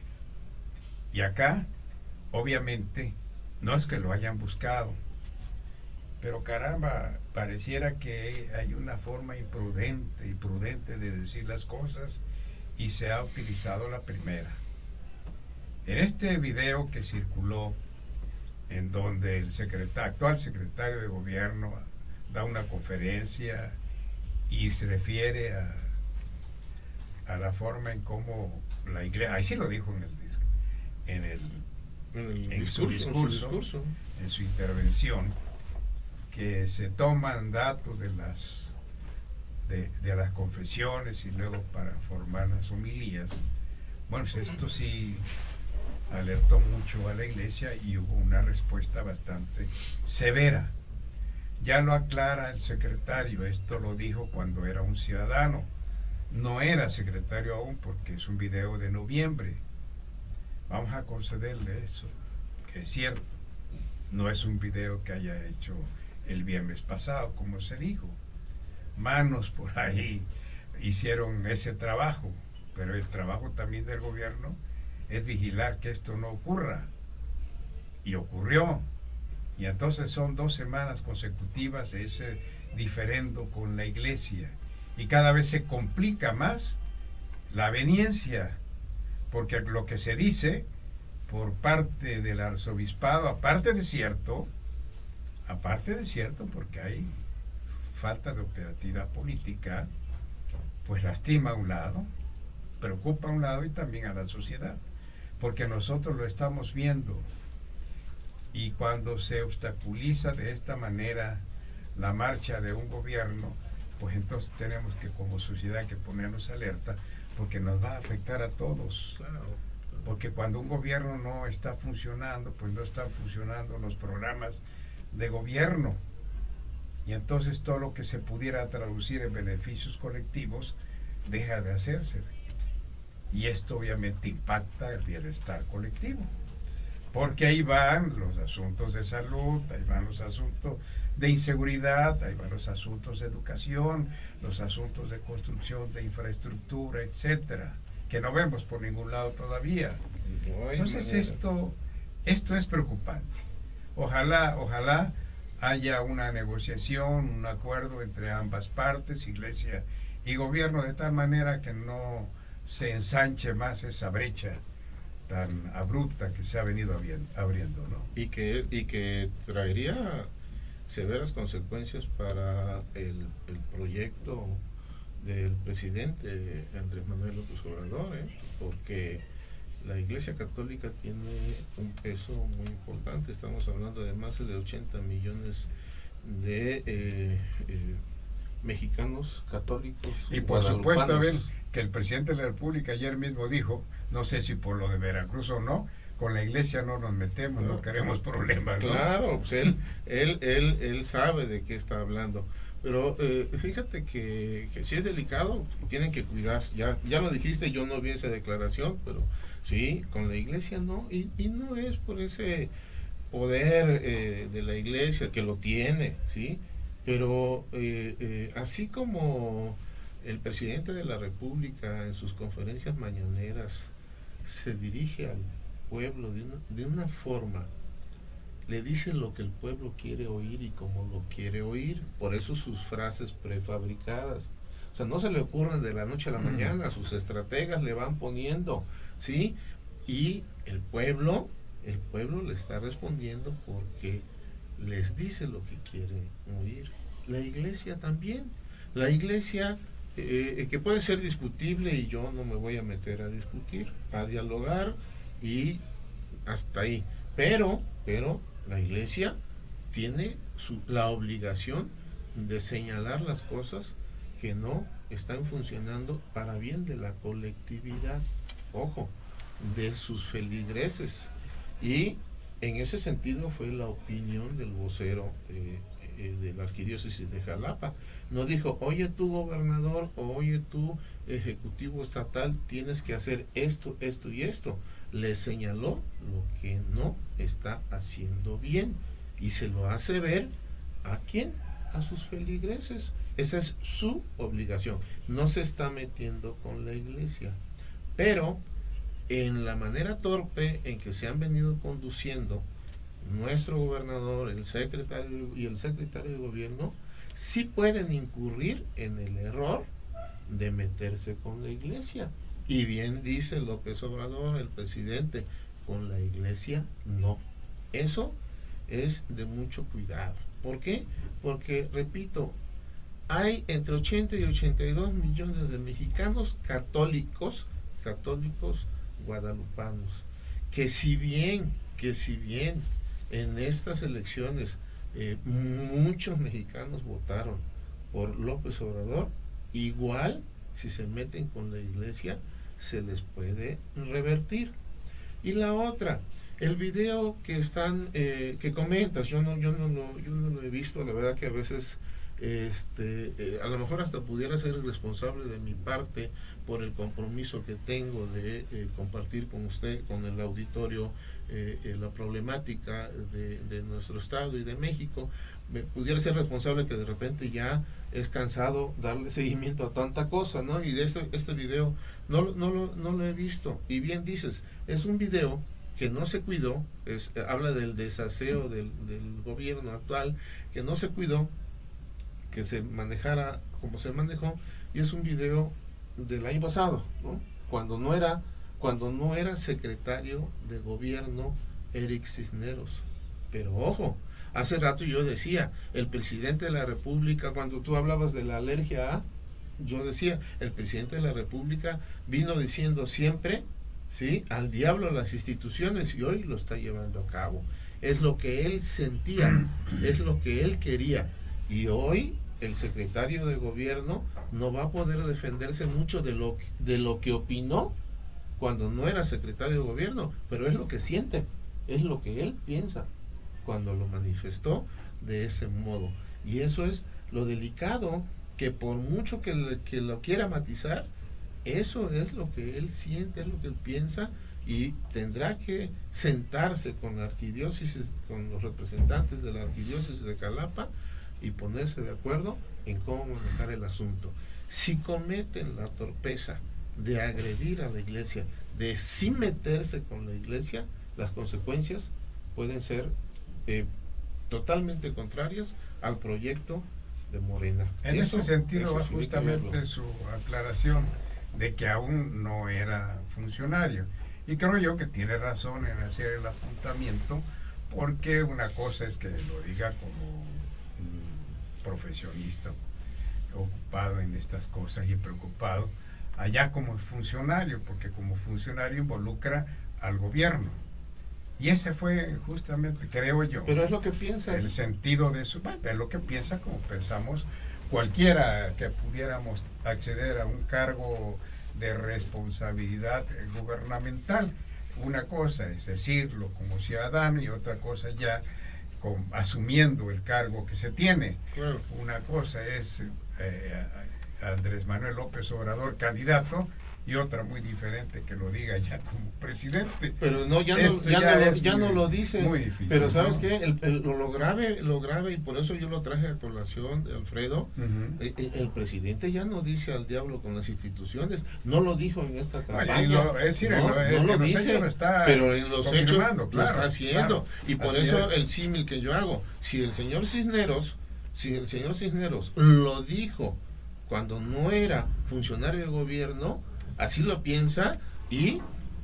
Y acá, obviamente, no es que lo hayan buscado, pero caramba, pareciera que hay una forma imprudente de decir las cosas, y se ha utilizado la primera. En este video que circuló, en donde el actual secretario de gobierno da una conferencia y se refiere a la forma en cómo la iglesia, ahí sí lo dijo en su discurso, en su intervención, que se toman datos de las confesiones y luego para formar las homilías. Bueno, pues esto sí alertó mucho a la iglesia y hubo una respuesta bastante severa. Ya lo aclara el secretario, esto lo dijo cuando era un ciudadano, no era secretario aún, porque es un video de noviembre. Vamos a concederle eso, que es cierto, no es un video que haya hecho el viernes pasado, como se dijo. Manos por ahí hicieron ese trabajo, pero el trabajo también del gobierno es vigilar que esto no ocurra, y ocurrió. Y entonces son 2 semanas consecutivas de ese diferendo con la iglesia, y cada vez se complica más la aveniencia, porque lo que se dice por parte del arzobispado, aparte de cierto, porque hay falta de operatividad política, pues lastima a un lado, preocupa a un lado y también a la sociedad, porque nosotros lo estamos viendo. Y cuando se obstaculiza de esta manera la marcha de un gobierno, pues entonces tenemos que, como sociedad, que ponernos alerta, porque nos va a afectar a todos. Claro. porque cuando un gobierno no está funcionando, pues no están funcionando los programas de gobierno, y entonces todo lo que se pudiera traducir en beneficios colectivos deja de hacerse, y esto obviamente impacta el bienestar colectivo, porque ahí van los asuntos de salud, ahí van los asuntos de inseguridad, ahí van los asuntos de educación, los asuntos de construcción de infraestructura, etcétera, que no vemos por ningún lado todavía. Entonces esto es preocupante. Ojalá haya una negociación, un acuerdo entre ambas partes, iglesia y gobierno, de tal manera que no se ensanche más esa brecha tan abrupta que se ha venido abriendo, ¿no? Y que traería severas consecuencias para el proyecto del presidente Andrés Manuel López Obrador, porque la Iglesia Católica tiene un peso muy importante. Estamos hablando de más de 80 millones de mexicanos católicos. Y por supuesto, ven que el presidente de la República ayer mismo dijo, no sé si por lo de Veracruz o no, con la iglesia no nos metemos, no queremos problemas, ¿no? Claro, pues él sabe de qué está hablando. Pero fíjate que si es delicado, tienen que cuidar. Ya lo dijiste, yo no vi esa declaración, pero sí, con la iglesia no. Y no es por ese poder de la iglesia, que lo tiene, ¿sí? Pero así como el presidente de la República en sus conferencias mañaneras se dirige al pueblo de una forma, le dice lo que el pueblo quiere oír y cómo lo quiere oír, por eso sus frases prefabricadas, o sea, no se le ocurren de la noche a la mañana, sus estrategas le van poniendo, ¿sí? Y el pueblo le está respondiendo porque les dice lo que quiere oír. La iglesia también, la iglesia que puede ser discutible, y yo no me voy a meter a discutir, a dialogar y hasta ahí, pero la iglesia tiene la obligación de señalar las cosas que no están funcionando para bien de la colectividad, ojo, de sus feligreses. Y en ese sentido fue la opinión del vocero de la arquidiócesis de Jalapa. No dijo, oye tú gobernador, o oye tú ejecutivo estatal, tienes que hacer esto, esto y esto. Le señaló lo que no está haciendo bien y se lo hace ver ¿a quién? A sus feligreses. Esa es su obligación. No se está metiendo con la iglesia, pero en la manera torpe en que se han venido conduciendo nuestro gobernador, el secretario y el secretario de gobierno, sí pueden incurrir en el error de meterse con la iglesia. Y bien dice López Obrador, el presidente, con la iglesia no. Eso es de mucho cuidado. ¿Por qué? Porque, repito, hay entre 80 y 82 millones de mexicanos católicos guadalupanos, que si bien en estas elecciones muchos mexicanos votaron por López Obrador, igual si se meten con la iglesia se les puede revertir. Y la otra, el video que están que comentas, yo no lo he visto, la verdad que a veces a lo mejor hasta pudiera ser responsable de mi parte por el compromiso que tengo de compartir con usted, con el auditorio, la problemática de nuestro estado y de México. Me pudiera ser responsable que de repente ya es cansado darle seguimiento a tanta cosa, ¿no? Y de este video no lo he visto. Y bien dices, es un video que no se cuidó, habla del desaseo del gobierno actual, que no se cuidó, que se manejara como se manejó, y es un video del año pasado, ¿no? Cuando no era secretario de gobierno Eric Cisneros. Pero ojo, hace rato yo decía, el presidente de la República, cuando tú hablabas de la alergia A, yo decía, el presidente de la República vino diciendo siempre, ¿sí?, al diablo las instituciones, y hoy lo está llevando a cabo. Es lo que él sentía, es lo que él quería. Y hoy el secretario de gobierno no va a poder defenderse mucho de lo que opinó cuando no era secretario de gobierno, pero es lo que siente, es lo que él piensa cuando lo manifestó de ese modo. Y eso es lo delicado, que por mucho que lo quiera matizar, eso es lo que él siente, es lo que él piensa, y tendrá que sentarse con la arquidiócesis, con los representantes de la arquidiócesis de Jalapa, y ponerse de acuerdo en cómo manejar el asunto. Si cometen la torpeza de agredir a la iglesia, de sí meterse con la iglesia, las consecuencias pueden ser totalmente contrarias al proyecto de Morena. En ese sentido va justamente su aclaración de que aún no era funcionario. Y creo yo que tiene razón en hacer el apuntamiento, porque una cosa es que lo diga como un profesionista ocupado en estas cosas y preocupado, allá como funcionario, porque como funcionario involucra al gobierno. Y ese fue justamente, creo yo, pero es lo que piensa, el sentido de eso. Bueno, es lo que piensa, como pensamos cualquiera que pudiéramos acceder a un cargo de responsabilidad gubernamental. Una cosa es decirlo como ciudadano y otra cosa ya asumiendo el cargo que se tiene. Claro. Una cosa es Andrés Manuel López Obrador candidato, y otra muy diferente que lo diga ya como presidente. Pero no, ya no lo dice. Muy difícil. Pero ¿sabes ¿no? qué? Lo grave, y por eso yo lo traje a colación, Alfredo, el presidente ya no dice al diablo con las instituciones, no lo dijo en esta campaña. No lo dice, pero en los hechos claro, lo está haciendo. Claro, y por así eso es. el símil que yo hago, si el señor Cisneros lo dijo cuando no era funcionario de gobierno, así lo piensa, y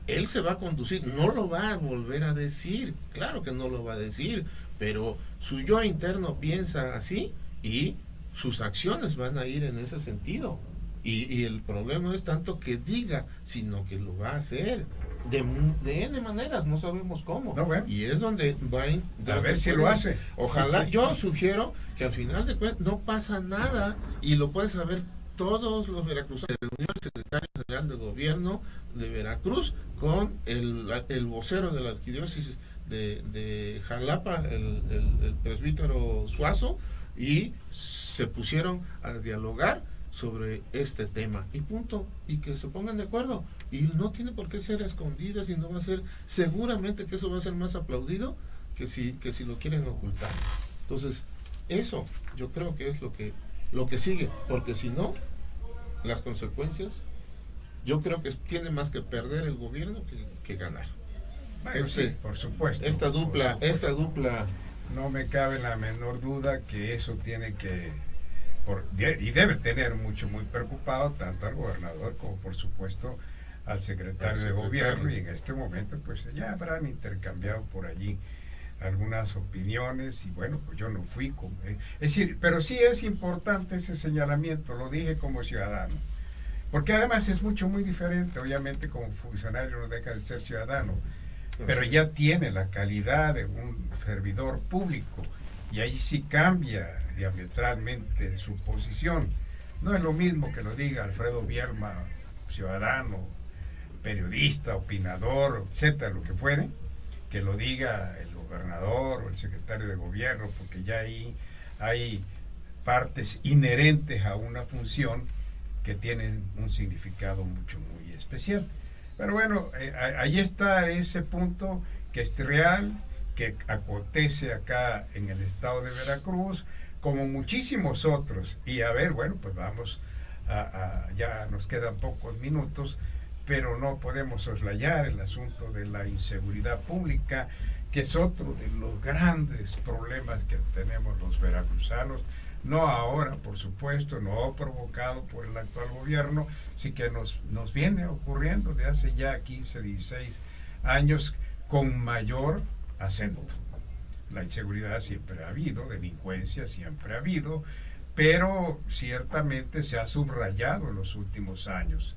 él se va a conducir, no lo va a volver a decir, claro que no lo va a decir, pero su yo interno piensa así y sus acciones van a ir en ese sentido. Y el problema no es tanto que diga, sino que lo va a hacer de N maneras, no sabemos cómo. No, bueno. Y es donde va a ver si lo hace. Ojalá, yo sugiero que al final de cuentas no pasa nada, y lo puedes saber todos los veracruzanos. Se reunió el secretario general de gobierno de Veracruz con el vocero de la arquidiócesis de Jalapa, el presbítero Suazo, y se pusieron a dialogar sobre este tema, y punto, y que se pongan de acuerdo, y no tiene por qué ser escondidas, y no va a ser, seguramente que eso va a ser más aplaudido que si lo quieren ocultar. Entonces, eso yo creo que es lo que sigue, porque si no, las consecuencias, yo creo que tiene más que perder el gobierno que ganar. Bueno, sí, por supuesto. Esta dupla, no me cabe la menor duda que eso tiene que, y debe tener muy preocupado tanto al gobernador como por supuesto al secretario de gobierno, y en este momento pues ya habrán intercambiado por allí algunas opiniones, y bueno, pues yo no fui es decir, pero sí es importante ese señalamiento, lo dije como ciudadano, porque además es muy diferente. Obviamente como funcionario no deja de ser ciudadano, pero ya tiene la calidad de un servidor público, y ahí sí cambia diametralmente su posición. No es lo mismo que lo diga Alfredo Bielma, ciudadano, periodista, opinador, etcétera, lo que fuere, que lo diga el gobernador o el secretario de gobierno, porque ya ahí hay partes inherentes a una función que tienen un significado muy especial. Pero bueno, ahí está ese punto que es real, que acontece acá en el estado de Veracruz, como muchísimos otros. Y a ver, bueno, pues vamos ya nos quedan pocos minutos, pero no podemos soslayar el asunto de la inseguridad pública, que es otro de los grandes problemas que tenemos los veracruzanos, no ahora, por supuesto, no provocado por el actual gobierno, sí que nos viene ocurriendo de hace ya 15, 16 años con mayor acento. La inseguridad siempre ha habido, delincuencia siempre ha habido, pero ciertamente se ha subrayado en los últimos años.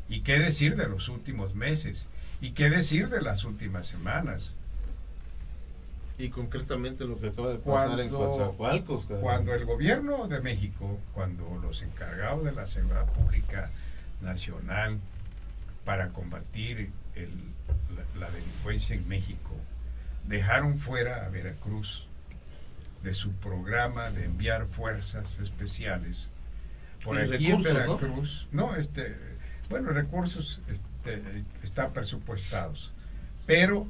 ¿Y qué decir de los últimos meses? ¿Y qué decir de las últimas semanas? Y concretamente lo que acaba de pasar en Coatzacoalcos. Cuando el gobierno de México, cuando los encargados de la seguridad pública nacional para combatir la delincuencia en México, dejaron fuera a Veracruz de su programa de enviar fuerzas especiales. Por aquí en Veracruz, bueno, recursos están presupuestados, pero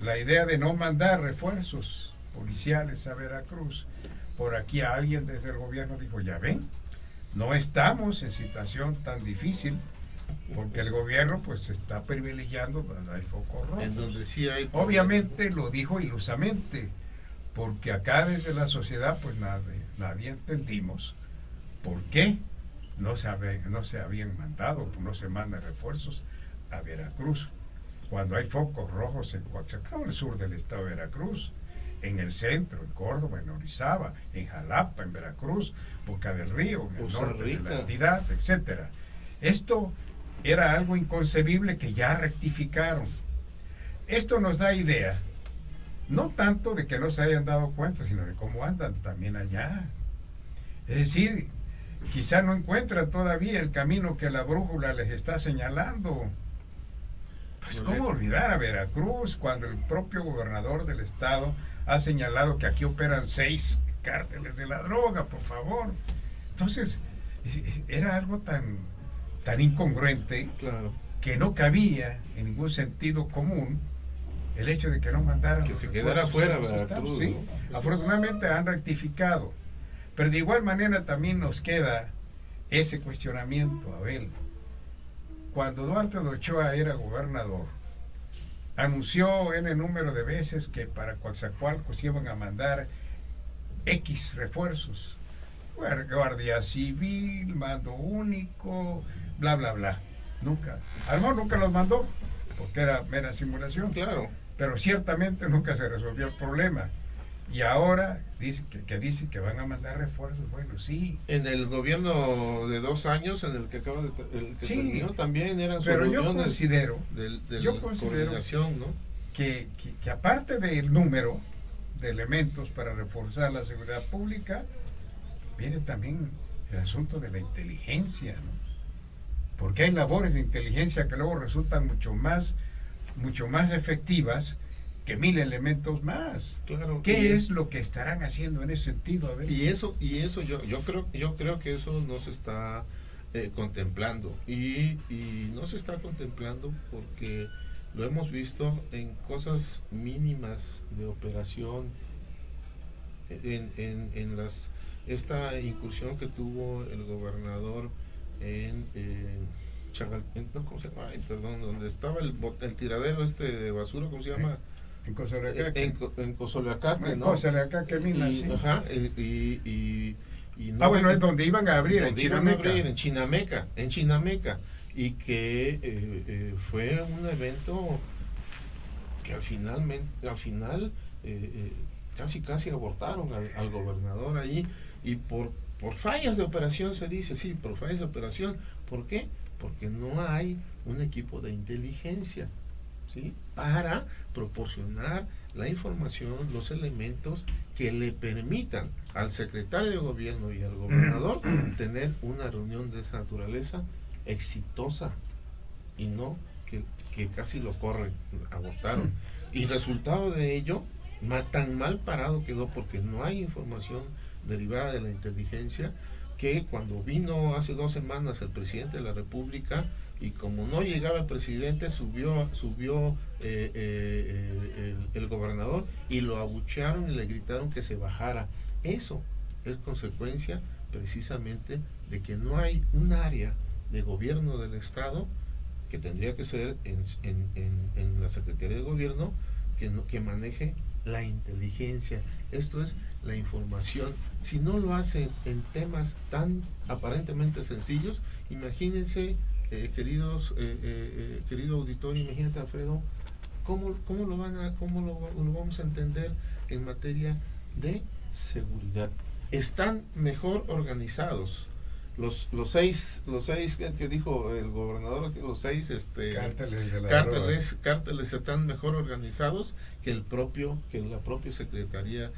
la idea de no mandar refuerzos policiales a Veracruz, por aquí alguien desde el gobierno dijo, ya ven, no estamos en situación tan difícil, porque el gobierno pues está privilegiando donde hay foco rojo. En donde sí hay... Obviamente lo dijo ilusamente, porque acá desde la sociedad pues nadie entendimos por qué no se habían mandado, no se mandan refuerzos a Veracruz, cuando hay focos rojos en Coatzacoalcos, en el sur del estado de Veracruz, en el centro, en Córdoba, en Orizaba, en Jalapa, en Veracruz, Boca del Río, en el norte de la entidad, etcétera. Esto era algo inconcebible que ya rectificaron. Esto nos da idea, no tanto de que no se hayan dado cuenta, sino de cómo andan también allá. Es decir, quizá no encuentran todavía el camino que la brújula les está señalando. Pues cómo olvidar a Veracruz cuando el propio gobernador del estado ha señalado que aquí operan 6 cárteles de la droga, por favor. Entonces, era algo tan incongruente, claro, que no cabía en ningún sentido común el hecho de que no mandaran que se quedara fuera Veracruz. Sí, ¿no? afortunadamente han rectificado, pero de igual manera también nos queda ese cuestionamiento, Abel. Cuando Duarte de Ochoa era gobernador, anunció N número de veces que para Coatzacoalcos iban a mandar X refuerzos, Guardia Civil, mando único, bla, bla, bla. Nunca, a lo mejor nunca los mandó, porque era mera simulación. Claro. Pero ciertamente nunca se resolvió el problema. Y ahora dice que van a mandar refuerzos. Bueno, sí. En el gobierno de 2 años, en el que acaba de sí, terminó, también eran pero yo considero, coordinación, ¿no? que aparte del número de elementos para reforzar la seguridad pública, viene también el asunto de la inteligencia, ¿no? Porque hay labores de inteligencia que luego resultan mucho más efectivas que 1000 elementos más. Claro. ¿Qué es lo que estarán haciendo en ese sentido? A ver. Y eso yo creo que eso no se está contemplando y no se está contemplando porque lo hemos visto en cosas mínimas de operación, en esta incursión que tuvo el gobernador en ¿cómo se llama? Ay, perdón, donde estaba el tiradero de basura, ¿cómo se llama? En Cozoleacaque. En Cozoleacaque, ¿no? Cozoleacaque, Mina, sí. Ajá, no, bueno, es donde iban a abrir, en Chinameca, y que fue un evento que al final casi abortaron al gobernador ahí, y por fallas de operación se dice, sí, por fallas de operación. ¿Por qué? Porque no hay un equipo de inteligencia, ¿sí?, para proporcionar la información, los elementos que le permitan al secretario de gobierno y al gobernador tener una reunión de esa naturaleza exitosa, y no que casi lo abortaron. Y resultado de ello, tan mal parado quedó porque no hay información derivada de la inteligencia, que cuando vino hace 2 semanas el presidente de la República, y como no llegaba el presidente, subió el gobernador y lo abuchearon y le gritaron que se bajara. Eso es consecuencia precisamente de que no hay un área de gobierno del Estado, que tendría que ser en la Secretaría de Gobierno, que maneje la inteligencia. Esto es la información. Si no lo hace en temas tan aparentemente sencillos, imagínense, querido auditorio, imagínate, Alfredo, cómo lo vamos a entender en materia de seguridad. Están mejor organizados los seis que dijo el gobernador, los 6 cárteles están mejor organizados que la propia secretaría.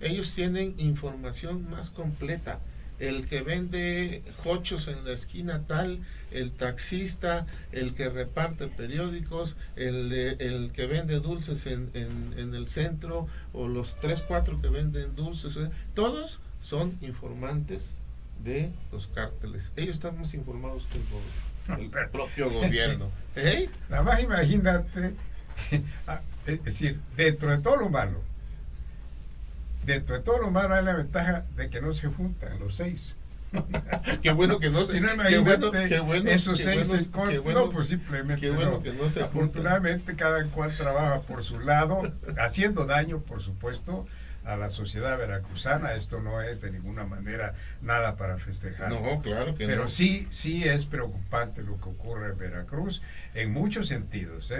Ellos tienen información más completa, el que vende jochos en la esquina tal, el taxista, el que reparte periódicos, el que vende dulces en el centro, o los 3, 4 que venden dulces, todos son informantes de los cárteles. Ellos están más informados que el propio gobierno. ¿Eh? Nada más imagínate, es decir, dentro de todo lo malo hay la ventaja de que no se juntan los 6. Qué bueno que no se, si no, qué bueno, esos 6 bueno, no, pues simplemente qué bueno no. que no se Afortunadamente juntan. cada cual trabaja por su lado, haciendo daño, por supuesto, a la sociedad veracruzana. Esto no es de ninguna manera nada para festejar. No, claro que pero no. sí es preocupante lo que ocurre en Veracruz en muchos sentidos,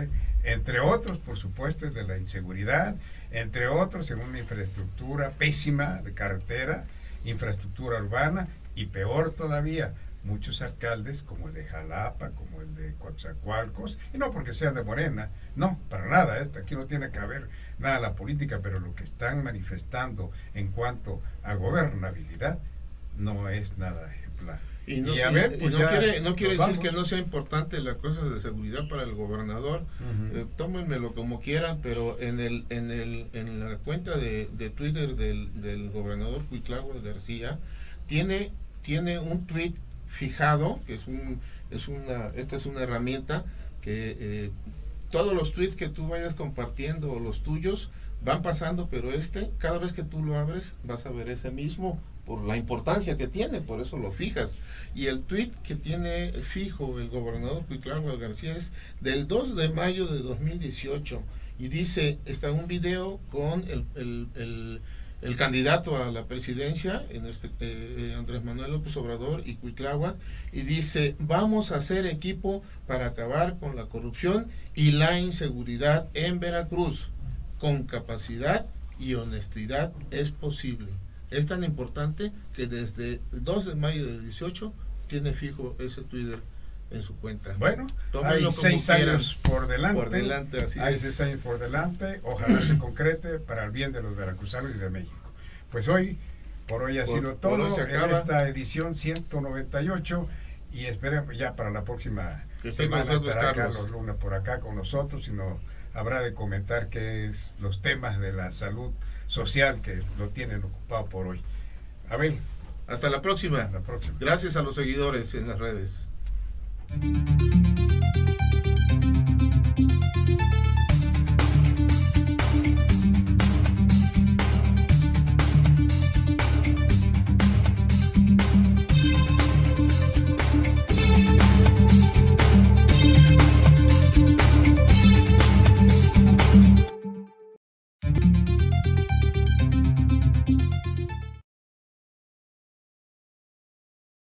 entre otros, por supuesto, el de la inseguridad, entre otros en una infraestructura pésima de carretera, infraestructura urbana, y peor todavía, muchos alcaldes como el de Jalapa, como el de Coatzacoalcos, y no porque sean de Morena, no, para nada, aquí no tiene que haber nada en la política, pero lo que están manifestando en cuanto a gobernabilidad no es nada ejemplar. Y no, pues no quiere decir que no sea importante la cosa de seguridad para el gobernador. Tómenmelo como quieran, pero en la cuenta de Twitter del gobernador Cuitlahua García tiene un tweet fijado, que esta es una herramienta que todos los tweets que tú vayas compartiendo o los tuyos van pasando, pero cada vez que tú lo abres vas a ver ese mismo por la importancia que tiene, por eso lo fijas. Y el tweet que tiene fijo el gobernador Cuitlahua García es del 2 de mayo de 2018 y dice, está un video con el candidato a la presidencia, Andrés Manuel López Obrador y Cuitlahua, y dice: vamos a hacer equipo para acabar con la corrupción y la inseguridad en Veracruz. Con capacidad y honestidad es posible. Es tan importante que desde el 2 de mayo del 18 tiene fijo ese Twitter en su cuenta. Bueno, tómenlo hay 6 años por delante. Por delante, así hay es. 6 años por delante. Ojalá se concrete para el bien de los veracruzanos y de México. Pues por hoy ha sido todo en esta edición 198 y esperemos ya para la próxima semana estará Carlos Luna por acá con nosotros y nos habrá de comentar qué es los temas de la salud social que lo tienen ocupado por hoy. Abel. Hasta la próxima. Hasta la próxima. Gracias a los seguidores en las redes.